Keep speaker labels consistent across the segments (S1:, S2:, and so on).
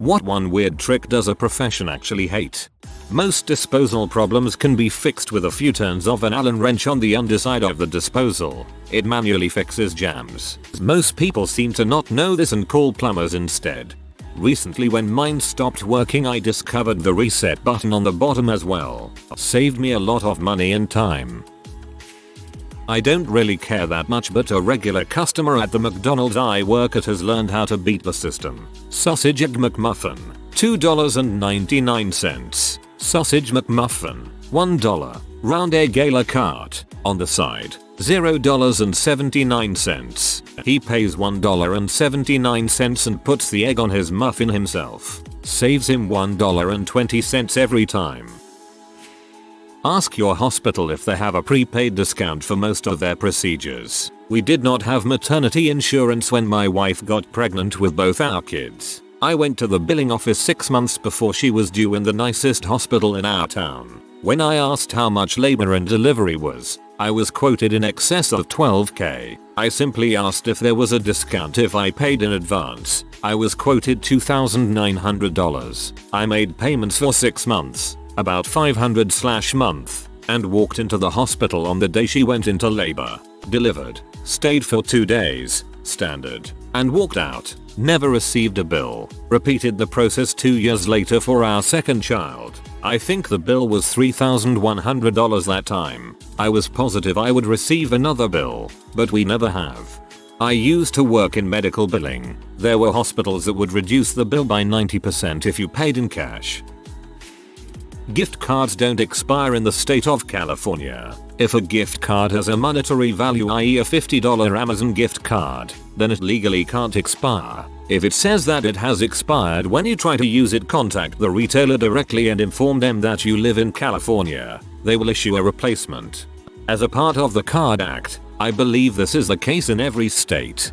S1: What one weird trick does a profession actually hate? Most disposal problems can be fixed with a few turns of an Allen wrench on the underside of the disposal. It manually fixes jams. Most people seem to not know this and call plumbers instead. Recently when mine stopped working I discovered the reset button on the bottom as well. Saved me a lot of money and time. I don't really care that much, but a regular customer at the McDonald's I work at has learned how to beat the system. Sausage Egg McMuffin, $2.99. Sausage McMuffin, $1. Round egg a la carte, on the side, $0.79. He pays $1.79 and puts the egg on his muffin himself. Saves him $1.20 every time. Ask your hospital if they have a prepaid discount for most of their procedures. We did not have maternity insurance when my wife got pregnant with both our kids. I went to the billing office 6 months before she was due in the nicest hospital in our town. When I asked how much labor and delivery was, I was quoted in excess of $12,000. I simply asked if there was a discount if I paid in advance. I was quoted $2,900. I made payments for 6 months, about $500/month, and walked into the hospital on the day she went into labor. Delivered, stayed for 2 days, standard, and walked out. Never received a bill. Repeated the process 2 years later for our second child. I think the bill was $3,100 that time. I was positive I would receive another bill, but we never have. I used to work in medical billing. There were hospitals that would reduce the bill by 90% if you paid in cash. Gift cards don't expire in the state of California. If a gift card has a monetary value, i.e. a $50 Amazon gift card, then it legally can't expire. If it says that it has expired when you try to use it, contact the retailer directly and inform them that you live in California. They will issue a replacement. As a part of the Card Act, I believe this is the case in every state.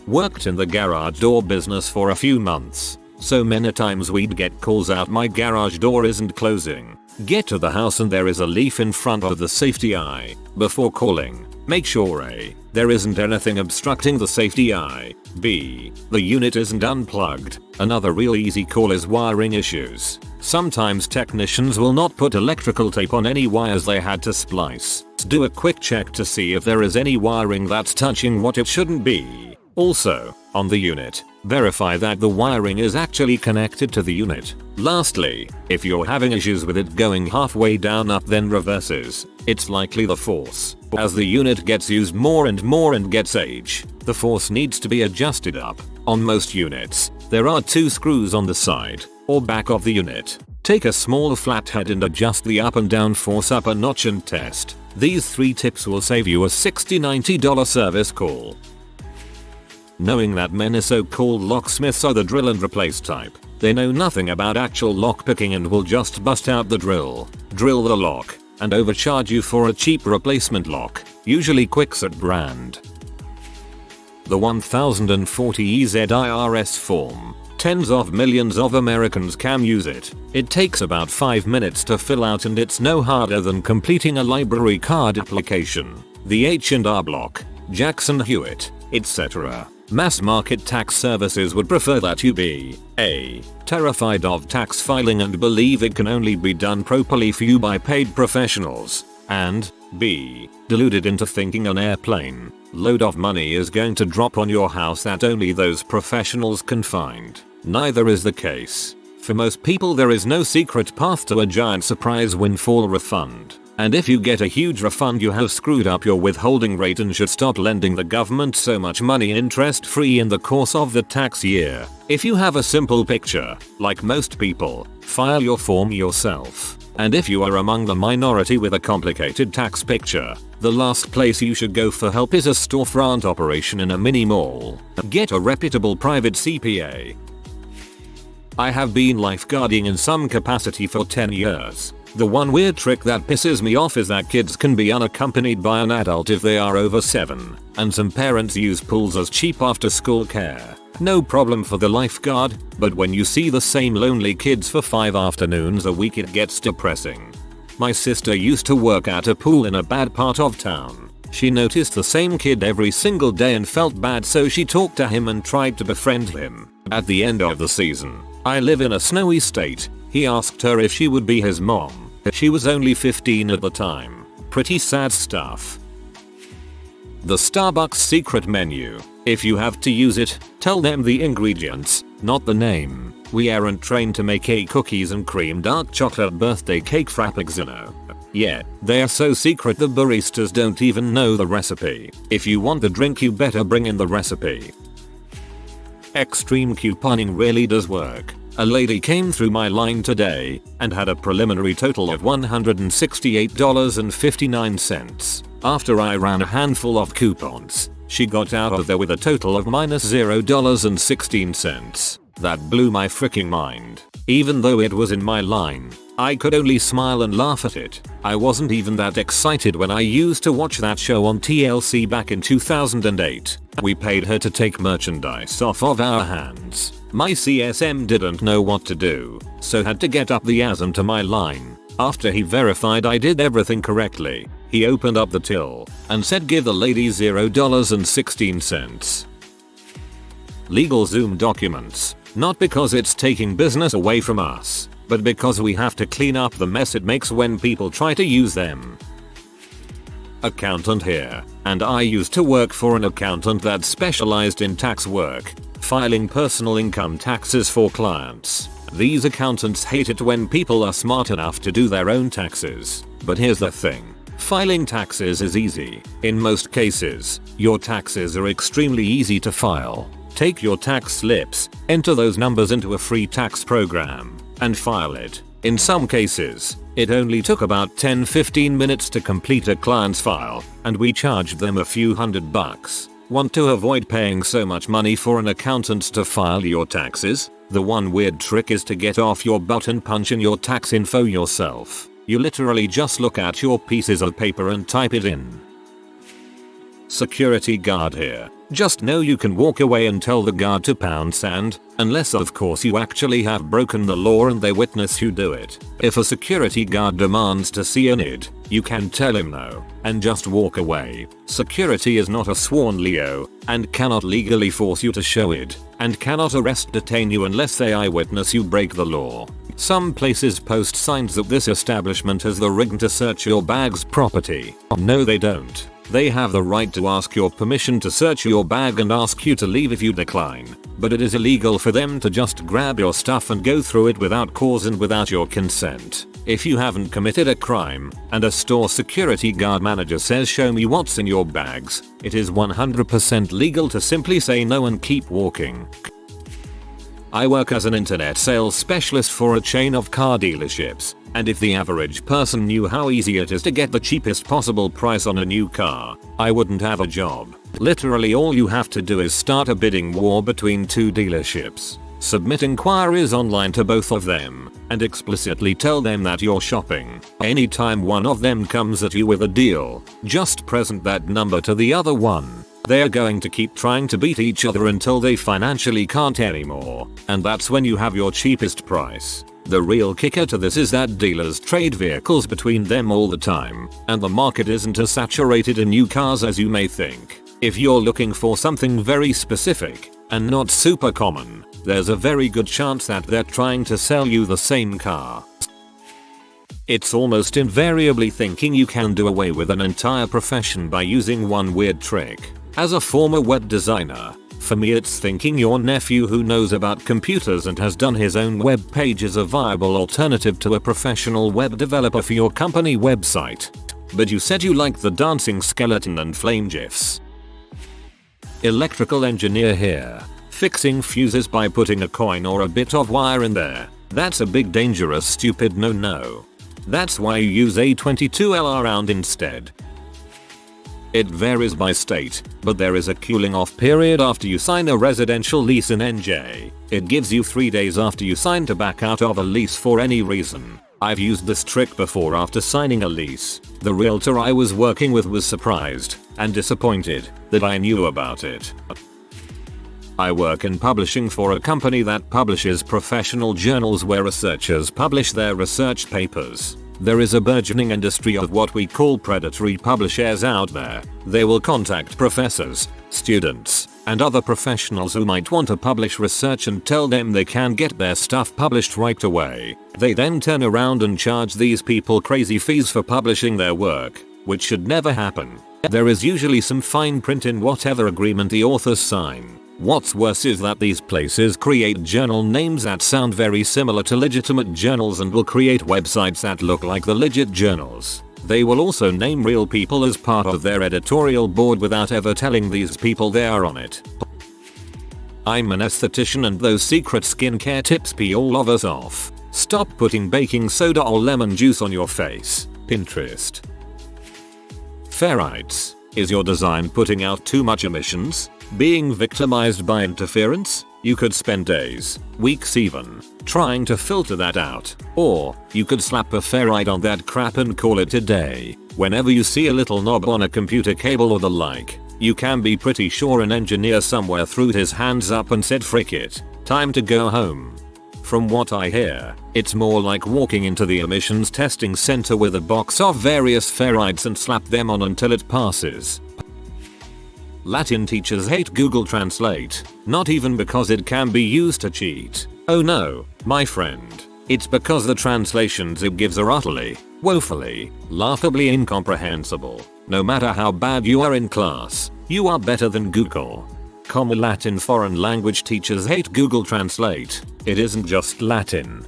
S1: Worked in the garage door business for a few months. So many times we'd get calls out my garage door isn't closing. Get to the house and there is a leaf in front of the safety eye. Before calling, make sure A, there isn't anything obstructing the safety eye. B, the unit isn't unplugged. Another real easy call is wiring issues. Sometimes technicians will not put electrical tape on any wires they had to splice. Do a quick check to see if there is any wiring that's touching what it shouldn't be. Also, on the unit, verify that the wiring is actually connected to the unit. Lastly, if you're having issues with it going halfway down up then reverses, it's likely the force. As the unit gets used more and more and gets age, the force needs to be adjusted up. On most units, there are 2 screws on the side or back of the unit. Take a small flathead and adjust the up and down force up a notch and test. These 3 tips will save you a $60-90 service call. Knowing that men are so-called locksmiths are the drill and replace type, they know nothing about actual lockpicking and will just bust out the drill the lock, and overcharge you for a cheap replacement lock, usually Kwikset brand. The 1040 EZIRS form. Tens of millions of Americans can use it. It takes about 5 minutes to fill out and it's no harder than completing a library card application. The H&R Block, Jackson Hewitt, etc. Mass market tax services would prefer that you be A, terrified of tax filing and believe it can only be done properly for you by paid professionals, and B, deluded into thinking an airplane load of money is going to drop on your house that only those professionals can find. Neither is the case. For most people there is no secret path to a giant surprise windfall refund. And if you get a huge refund, you have screwed up your withholding rate and should stop lending the government so much money interest free in the course of the tax year. If you have a simple picture, like most people, file your form yourself. And if you are among the minority with a complicated tax picture, the last place you should go for help is a storefront operation in a mini mall. Get a reputable private CPA. I have been lifeguarding in some capacity for 10 years. The one weird trick that pisses me off is that kids can be unaccompanied by an adult if they are over 7, and some parents use pools as cheap after school care. No problem for the lifeguard, but when you see the same lonely kids for 5 afternoons a week it gets depressing. My sister used to work at a pool in a bad part of town. She noticed the same kid every single day and felt bad, so she talked to him and tried to befriend him. At the end of the season, I live in a snowy state. He asked her if she would be his mom. She was only 15 at the time. Pretty sad stuff. The Starbucks secret menu. If you have to use it, tell them the ingredients, not the name. We aren't trained to make a cookies and cream dark chocolate birthday cake frappuccino. Yeah, they are so secret the baristas don't even know the recipe. If you want the drink, you better bring in the recipe. Extreme couponing really does work. A lady came through my line today and had a preliminary total of $168.59. After I ran a handful of coupons, she got out of there with a total of -$0.16. That blew my freaking mind. Even though it was in my line, I could only smile and laugh at it. I wasn't even that excited when I used to watch that show on TLC back in 2008. We paid her to take merchandise off of our hands. My CSM didn't know what to do, so had to get up the ass into my line. After he verified I did everything correctly, he opened up the till and said give the lady $0.16. Legal Zoom documents. Not because it's taking business away from us, but because we have to clean up the mess it makes when people try to use them. Accountant here, and I used to work for an accountant that specialized in tax work, filing personal income taxes for clients. These accountants hate it when people are smart enough to do their own taxes. But here's the thing. Filing taxes is easy. In most cases, your taxes are extremely easy to file. Take your tax slips, enter those numbers into a free tax program, and file it. In some cases, it only took about 10-15 minutes to complete a client's file, and we charged them a few $100. Want to avoid paying so much money for an accountant to file your taxes? The one weird trick is to get off your butt and punch in your tax info yourself. You literally just look at your pieces of paper and type it in. Security guard here. Just know you can walk away and tell the guard to pound sand, unless of course you actually have broken the law and they witness you do it. If a security guard demands to see an ID, you can tell him no, and just walk away. Security is not a sworn Leo, and cannot legally force you to show it, and cannot detain you unless they eyewitness you break the law. Some places post signs that this establishment has the right to search your bag's property. No, they don't. They have the right to ask your permission to search your bag and ask you to leave if you decline, but it is illegal for them to just grab your stuff and go through it without cause and without your consent. If you haven't committed a crime, and a store security guard manager says show me what's in your bags, it is 100% legal to simply say no and keep walking. I work as an internet sales specialist for a chain of car dealerships, and if the average person knew how easy it is to get the cheapest possible price on a new car, I wouldn't have a job. Literally all you have to do is start a bidding war between two dealerships, submit inquiries online to both of them, and explicitly tell them that you're shopping. Anytime one of them comes at you with a deal, just present that number to the other one. They're going to keep trying to beat each other until they financially can't anymore, and that's when you have your cheapest price. The real kicker to this is that dealers trade vehicles between them all the time, and the market isn't as saturated in new cars as you may think. If you're looking for something very specific, and not super common, there's a very good chance that they're trying to sell you the same car. It's almost invariably thinking you can do away with an entire profession by using one weird trick. As a former web designer, for me it's thinking your nephew who knows about computers and has done his own web page is a viable alternative to a professional web developer for your company website. But you said you like the dancing skeleton and flame gifs. Electrical engineer here. Fixing fuses by putting a coin or a bit of wire in there. That's a big dangerous stupid no. That's why you use a 22LR round instead. It varies by state, but there is a cooling off period after you sign a residential lease in NJ. It gives you 3 days after you sign to back out of a lease for any reason. I've used this trick before after signing a lease. The realtor I was working with was surprised and disappointed that I knew about it. I work in publishing for a company that publishes professional journals where researchers publish their research papers. There is a burgeoning industry of what we call predatory publishers out there. They will contact professors, students, and other professionals who might want to publish research and tell them they can get their stuff published right away. They then turn around and charge these people crazy fees for publishing their work, which should never happen. There is usually some fine print in whatever agreement the authors sign. What's worse is that these places create journal names that sound very similar to legitimate journals and will create websites that look like the legit journals. They will also name real people as part of their editorial board without ever telling these people they are on it. I'm an esthetician and those secret skincare tips pee all of us off. Stop putting baking soda or lemon juice on your face. Pinterest. Ferrites. Is your design putting out too much emissions? Being victimized by interference? You could spend days, weeks even, trying to filter that out. Or, you could slap a ferrite on that crap and call it a day. Whenever you see a little knob on a computer cable or the like, you can be pretty sure an engineer somewhere threw his hands up and said frick it, time to go home. From what I hear, it's more like walking into the emissions testing center with a box of various ferrites and slap them on until it passes. Latin teachers hate Google Translate, not even because it can be used to cheat. Oh no, my friend. It's because the translations it gives are utterly, woefully, laughably incomprehensible. No matter how bad you are in class, you are better than Google. Latin foreign language teachers hate Google Translate. It isn't just Latin.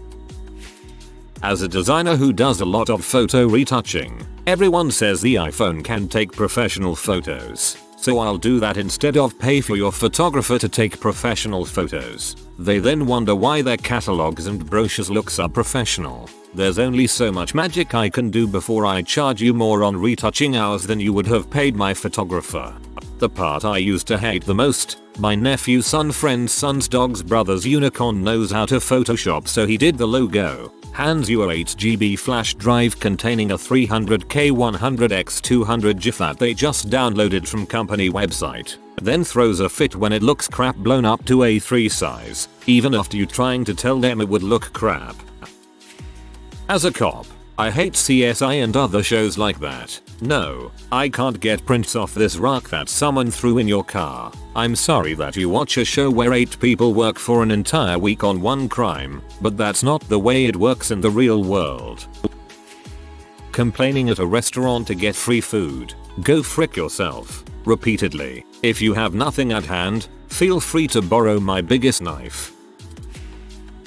S1: As a designer who does a lot of photo retouching, everyone says the iPhone can take professional photos. So I'll do that instead of pay for your photographer to take professional photos. They then wonder why their catalogs and brochures look so professional. There's only so much magic I can do before I charge you more on retouching hours than you would have paid my photographer. The part I used to hate the most, my nephew's friend's son's dog's brother's unicorn knows how to Photoshop, so he did the logo. Hands you a 8GB flash drive containing a 300k 100x200 GIF that they just downloaded from company website. Then throws a fit when it looks crap blown up to A3 size, even after you trying to tell them it would look crap. As a cop, I hate CSI and other shows like that. No, I can't get prints off this rock that someone threw in your car. I'm sorry that you watch a show where 8 people work for an entire week on one crime, but that's not the way it works in the real world. Complaining at a restaurant to get free food. Go frick yourself. Repeatedly. If you have nothing at hand, feel free to borrow my biggest knife.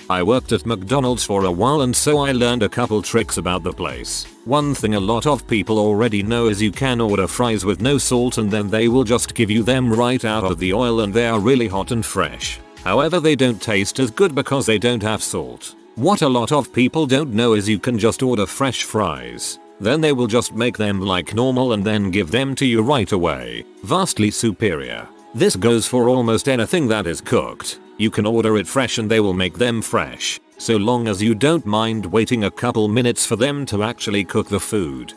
S1: I worked at McDonald's for a while and so I learned a couple tricks about the place. One thing a lot of people already know is you can order fries with no salt and then they will just give you them right out of the oil and they are really hot and fresh. However, they don't taste as good because they don't have salt. What a lot of people don't know is you can just order fresh fries. Then they will just make them like normal and then give them to you right away. Vastly superior. This goes for almost anything that is cooked. You can order it fresh and they will make them fresh, so long as you don't mind waiting a couple minutes for them to actually cook the food.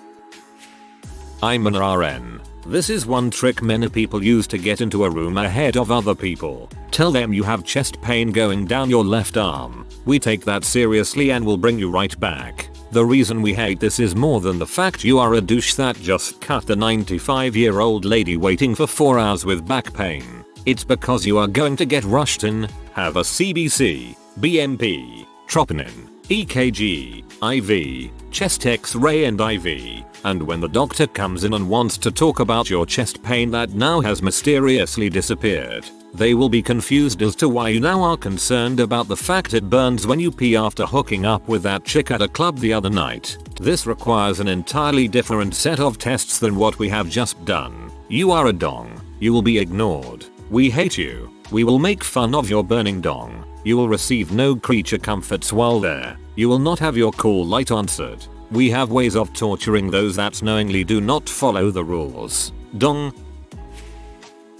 S1: I'm an RN. This is one trick many people use to get into a room ahead of other people. Tell them you have chest pain going down your left arm. We take that seriously and will bring you right back. The reason we hate this is more than the fact you are a douche that just cut the 95-year-old lady waiting for 4 hours with back pain. It's because you are going to get rushed in, have a CBC, BMP, troponin, EKG, IV, chest x-ray and IV, and when the doctor comes in and wants to talk about your chest pain that now has mysteriously disappeared, they will be confused as to why you now are concerned about the fact it burns when you pee after hooking up with that chick at a club the other night. This requires an entirely different set of tests than what we have just done. You are a dong. You will be ignored. We hate you. We will make fun of your burning dong. You will receive no creature comforts while there. You will not have your call light answered. We have ways of torturing those that knowingly do not follow the rules. Dong.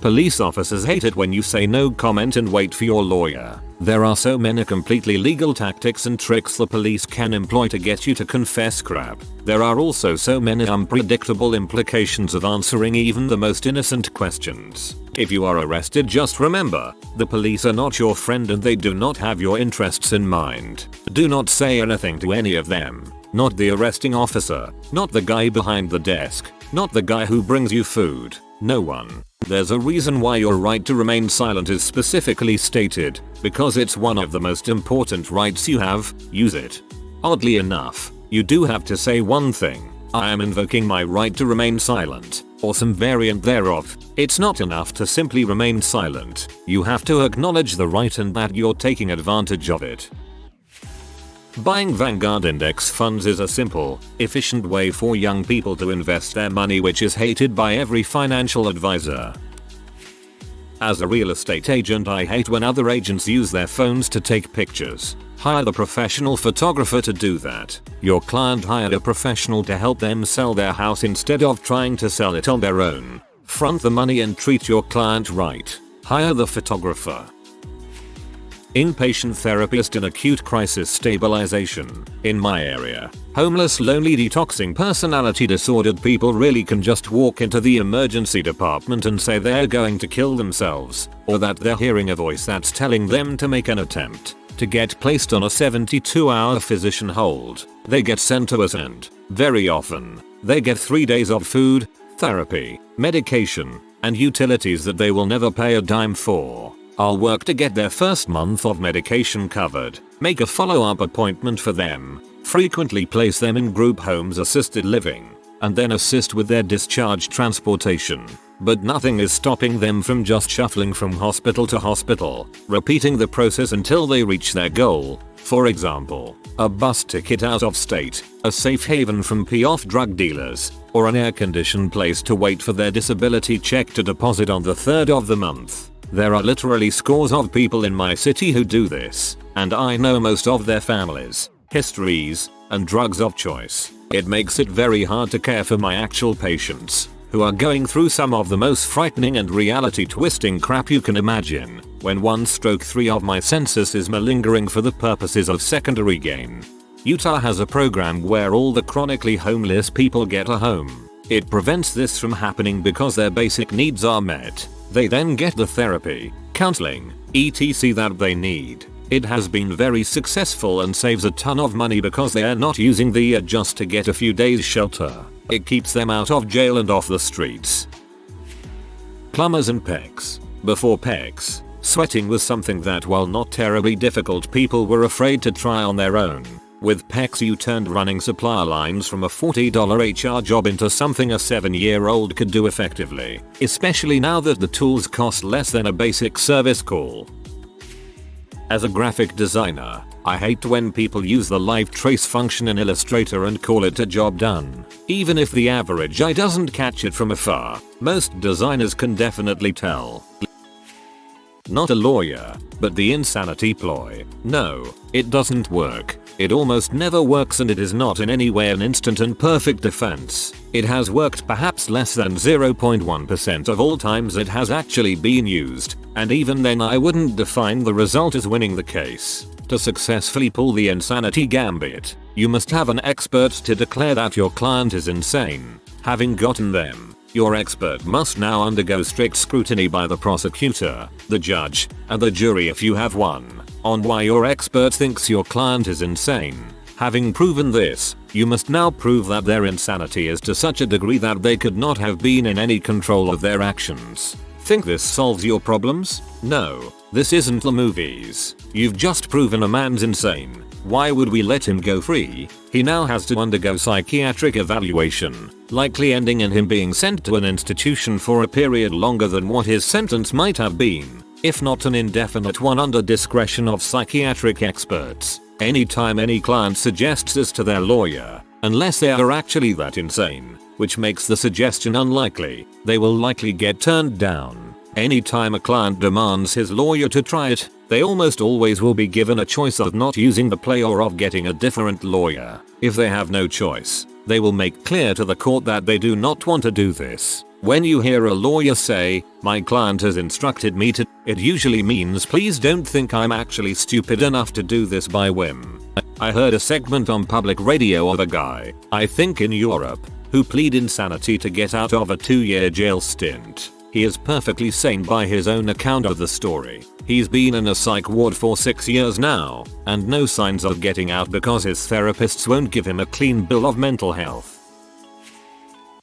S1: Police officers hate it when you say no comment and wait for your lawyer. There are so many completely legal tactics and tricks the police can employ to get you to confess crap. There are also so many unpredictable implications of answering even the most innocent questions. If you are arrested, just remember, the police are not your friend and they do not have your interests in mind. Do not say anything to any of them. Not the arresting officer, not the guy behind the desk, not the guy who brings you food. No one. there's a reason why your right to remain silent is specifically stated, because it's one of the most important rights you have. Use it. Oddly enough, you do have to say one thing: I am invoking my right to remain silent, or some variant thereof. It's not enough to simply remain silent. You have to acknowledge the right and that you're taking advantage of it. Buying Vanguard index funds is a simple, efficient way for young people to invest their money, which is hated by every financial advisor. As a real estate agent, I hate when other agents use their phones to take pictures. Hire the professional photographer to do that. Your client hired a professional to help them sell their house instead of trying to sell it on their own. Front the money and treat your client right. Hire the photographer. Inpatient therapist in acute crisis stabilization. In my area, homeless, lonely, detoxing, personality disordered people really can just walk into the emergency department and say they're going to kill themselves, or that they're hearing a voice that's telling them to make an attempt to get placed on a 72-hour physician hold. They get sent to us, and very often, they get 3 days of food, therapy, medication, and utilities that they will never pay a dime for. I'll work to get their first month of medication covered, make a follow-up appointment for them, frequently place them in group homes, assisted living, and then assist with their discharge transportation. But nothing is stopping them from just shuffling from hospital to hospital, repeating the process until they reach their goal. For example, a bus ticket out of state, a safe haven from pee-off drug dealers, or an air-conditioned place to wait for their disability check to deposit on the 3rd of the month. There are literally scores of people in my city who do this, and I know most of their families, histories, and drugs of choice. It makes it very hard to care for my actual patients, who are going through some of the most frightening and reality-twisting crap you can imagine, when 1/3 of my census is malingering for the purposes of secondary gain. Utah has a program where all the chronically homeless people get a home. It prevents this from happening because their basic needs are met. They then get the therapy, counseling, etc. that they need. It has been very successful and saves a ton of money because they are not using the just to get a few days shelter. It keeps them out of jail and off the streets. Plumbers and pecs. Before pecs, sweating was something that, while not terribly difficult, people were afraid to try on their own. With pecs, you turned running supply lines from a $40 HR job into something a 7-year-old could do effectively, especially now that the tools cost less than a basic service call. As a graphic designer, I hate when people use the live trace function in Illustrator and call it a job done. Even if the average eye doesn't catch it from afar, most designers can definitely tell. Not a lawyer, but the insanity ploy. No, it doesn't work. It almost never works, and it is not in any way an instant and perfect defense. It has worked perhaps less than 0.1% of all times it has actually been used, and even then I wouldn't define the result as winning the case. To successfully pull the insanity gambit, you must have an expert to declare that your client is insane. Having gotten them, your expert must now undergo strict scrutiny by the prosecutor, the judge, and the jury if you have one, on why your expert thinks your client is insane. Having proven this, you must now prove that their insanity is to such a degree that they could not have been in any control of their actions. Think this solves your problems? No, this isn't the movies. You've just proven a man's insane. Why would we let him go free? He now has to undergo psychiatric evaluation, likely ending in him being sent to an institution for a period longer than what his sentence might have been, if not an indefinite one under discretion of psychiatric experts. Anytime any client suggests this to their lawyer, unless they are actually that insane, which makes the suggestion unlikely, they will likely get turned down. Anytime a client demands his lawyer to try it, they almost always will be given a choice of not using the play or of getting a different lawyer. If they have no choice, they will make clear to the court that they do not want to do this. When you hear a lawyer say, "My client has instructed me to," it usually means, "Please don't think I'm actually stupid enough to do this by whim." I heard a segment on public radio of a guy, I think in Europe, who pleaded insanity to get out of a 2-year jail stint. He is perfectly sane by his own account of the story. He's been in a psych ward for 6 years now, and no signs of getting out because his therapists won't give him a clean bill of mental health.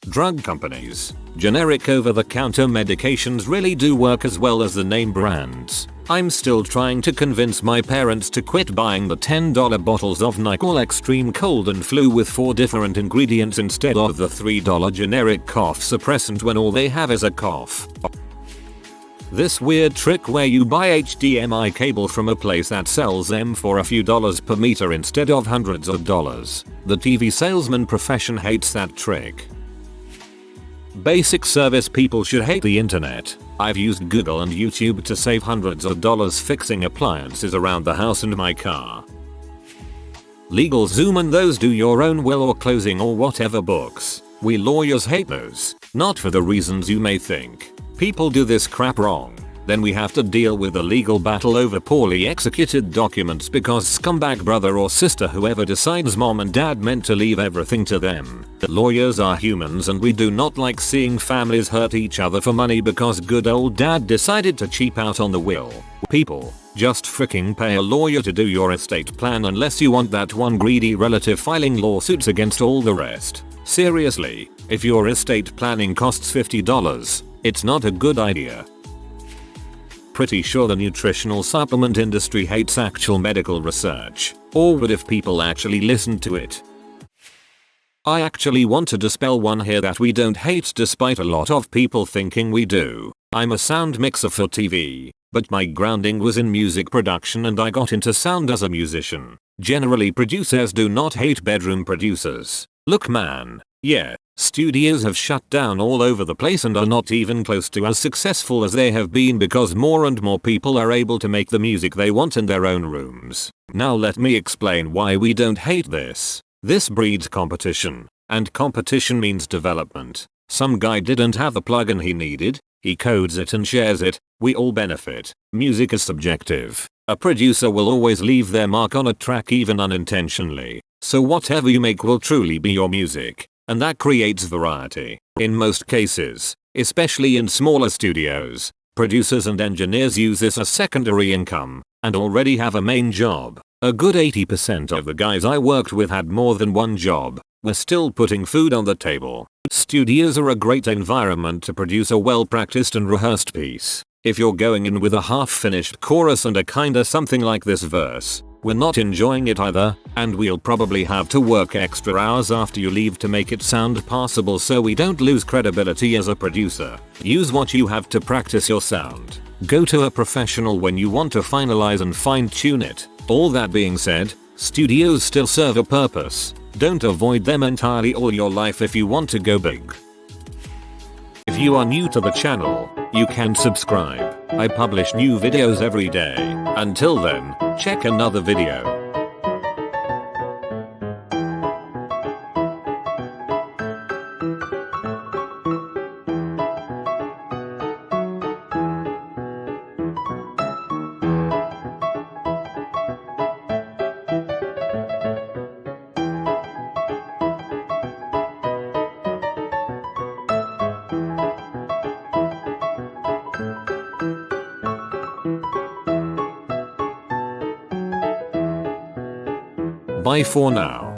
S1: Drug companies. Generic over-the-counter medications really do work as well as the name brands. I'm still trying to convince my parents to quit buying the $10 bottles of Nyquil Extreme Cold and Flu with 4 different ingredients instead of the $3 generic cough suppressant when all they have is a cough. This weird trick where you buy HDMI cable from a place that sells them for a few dollars per meter instead of hundreds of dollars. The TV salesman profession hates that trick. Basic service people should hate the internet. I've used Google and YouTube to save hundreds of dollars fixing appliances around the house and my car. Legal Zoom and those do your own will or closing or whatever books. We lawyers hate those, not for the reasons you may think. People do this crap wrong, then we have to deal with a legal battle over poorly executed documents because scumbag brother or sister whoever decides mom and dad meant to leave everything to them. Lawyers are humans and we do not like seeing families hurt each other for money because good old dad decided to cheap out on the will. People, just freaking pay a lawyer to do your estate plan unless you want that one greedy relative filing lawsuits against all the rest. Seriously, if your estate planning costs $50, it's not a good idea. Pretty sure the nutritional supplement industry hates actual medical research, or would if people actually listened to it. I actually want to dispel one here that we don't hate despite a lot of people thinking we do. I'm a sound mixer for TV, but my grounding was in music production and I got into sound as a musician. Generally producers do not hate bedroom producers. Look man, yeah, studios have shut down all over the place and are not even close to as successful as they have been because more and more people are able to make the music they want in their own rooms. Now let me explain why we don't hate this. This breeds competition, and competition means development. Some guy didn't have the plugin he needed, he codes it and shares it, we all benefit. Music is subjective. A producer will always leave their mark on a track even unintentionally, so whatever you make will truly be your music. And that creates variety. In most cases, especially in smaller studios, producers and engineers use this as secondary income and already have a main job. A good 80% of the guys I worked with had more than one job, were still putting food on the table. Studios are a great environment to produce a well-practiced and rehearsed piece. If you're going in with a half-finished chorus and a kinda something like this verse, we're not enjoying it either, and we'll probably have to work extra hours after you leave to make it sound passable so we don't lose credibility as a producer. Use what you have to practice your sound. Go to a professional when you want to finalize and fine-tune it. All that being said, studios still serve a purpose. Don't avoid them entirely all your life if you want to go big. If you are new to the channel, you can subscribe. I publish new videos every day. Until then, check another video. Bye for now.